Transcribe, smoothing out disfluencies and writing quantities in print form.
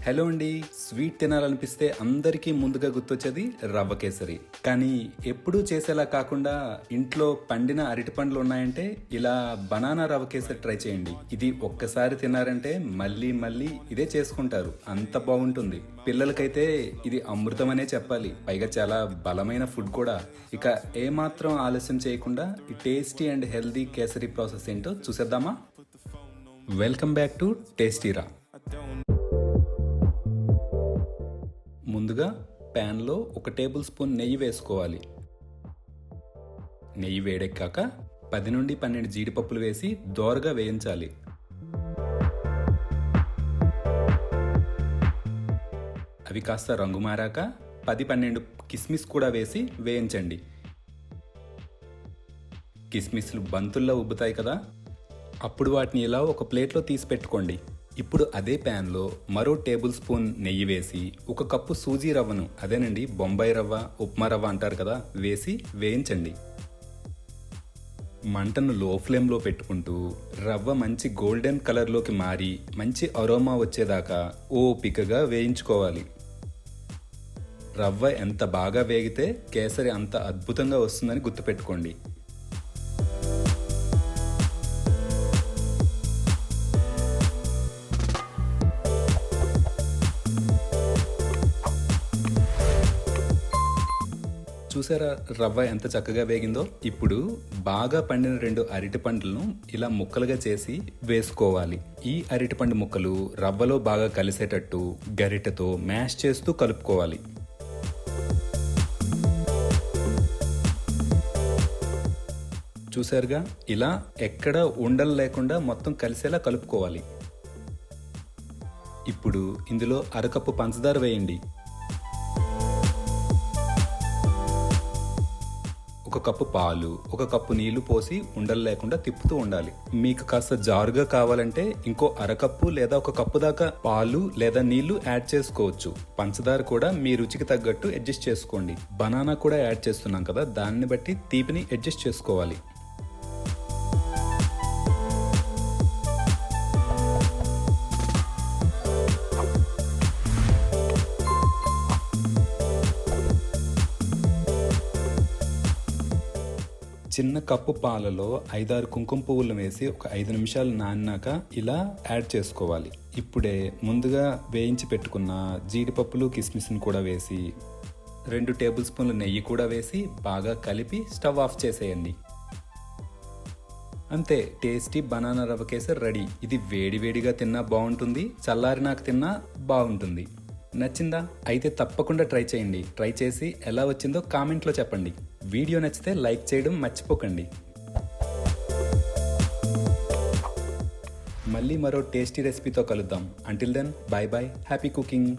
Hello అండి. Sweet తినాలనిపిస్తే అందరికీ ముందుగా గుర్తొచ్చేది రవ్వ కేసరి. కానీ ఎప్పుడూ చేసేలా కాకుండా ఇంట్లో పండిన అరటి పండ్లు ఉన్నాయంటే ఇలా బనానా రవ్వ కేసరి ట్రై చేయండి. ఇది ఒక్కసారి తిన్నారంటే మళ్ళీ మళ్ళీ ఇదే చేసుకుంటారు, అంత బాగుంటుంది. పిల్లలకైతే ఇది అమృతం అనే చెప్పాలి. పైగా చాలా బలమైన ఫుడ్ కూడా. ఇక ఏమాత్రం ఆలస్యం చేయకుండా ఈ tasty and healthy kesari process ఏంటో చూసేద్దామా? వెల్కమ్ బ్యాక్ టు టేస్టీరా. ముందుగా ప్యాన్లో 1 టేబుల్ స్పూన్ నెయ్యి వేసుకోవాలి. నెయ్యి వేడెక్కాక 10 నుండి 12 జీడిపప్పులు వేసి దోరగా వేయించాలి. అవి కాస్త రంగు మారాక 10-12 కిస్మిస్ కూడా వేసి వేయించండి. కిస్మిస్లు బంతుల్లో ఉబ్బుతాయి కదా, అప్పుడు వాటిని ఇలా ఒక ప్లేట్లో తీసి పెట్టుకోండి. ఇప్పుడు అదే ప్యాన్లో మరో టేబుల్ స్పూన్ నెయ్యి వేసి 1 కప్పు సూజీ రవ్వను, అదేనండి బొంబాయి రవ్వ, ఉప్మా రవ్వ అంటారు కదా, వేసి వేయించండి. మంటను లో ఫ్లేమ్లో పెట్టుకుంటూ రవ్వ మంచి గోల్డెన్ కలర్లోకి మారి మంచి అరోమా వచ్చేదాకా ఓపికగా వేయించుకోవాలి. రవ్వ ఎంత బాగా వేగితే కేసరి అంత అద్భుతంగా వస్తుందని గుర్తుపెట్టుకోండి. చూసారా రవ్వ ఎంత చక్కగా వేగిందో? ఇప్పుడు బాగా పండిన 2 అరటి పండ్లను ఇలా ముక్కలుగా చేసి వేసుకోవాలి. ఈ అరటిపండు ముక్కలు రవ్వలో బాగా కలిసేటట్టు గరిటెతో మ్యాష్ చేస్తూ కలుపుకోవాలి. చూసారుగా, ఇలా ఎక్కడ ఉండలు లేకుండా మొత్తం కలిసేలా కలుపుకోవాలి. ఇప్పుడు ఇందులో 1/2 కప్పు పంచదార వేయండి. 1 కప్పు పాలు, 1 కప్పు నీళ్లు పోసి ఉండలు లేకుండా తిప్పుతూ ఉండాలి. మీకు కాస్త జారుగా కావాలంటే ఇంకో 1/2 కప్పు లేదా 1 కప్పు దాకా పాలు లేదా నీళ్లు యాడ్ చేసుకోవచ్చు. పంచదార కూడా మీ రుచికి తగ్గట్టు అడ్జస్ట్ చేసుకోండి. బనానా కూడా యాడ్ చేస్తున్నాం కదా, దాన్ని బట్టి తీపిని అడ్జస్ట్ చేసుకోవాలి. చిన్న కప్పు పాలలో 5-6 కుంకుమ పువ్వులు వేసి ఒక 5 నిమిషాలు నానినాక ఇలా యాడ్ చేసుకోవాలి. ఇప్పుడే ముందుగా వేయించి పెట్టుకున్న జీడిపప్పులు, కిస్మిస్ని కూడా వేసి 2 టేబుల్ స్పూన్ల నెయ్యి కూడా వేసి బాగా కలిపి స్టవ్ ఆఫ్ చేసేయండి. అంతే, టేస్టీ బనానా రవ్వ కేసరి రెడీ. ఇది వేడివేడిగా తిన్నా బాగుంటుంది, చల్లారినాక తిన్నా బాగుంటుంది. నచ్చిందా? అయితే తప్పకుండా ట్రై చేయండి. ట్రై చేసి ఎలా వచ్చిందో కామెంట్లో చెప్పండి. వీడియో నచ్చితే లైక్ చేయడం మర్చిపోకండి. మళ్ళీ మరో టేస్టీ రెసిపీతో కలుద్దాం. Until then, bye bye, happy cooking.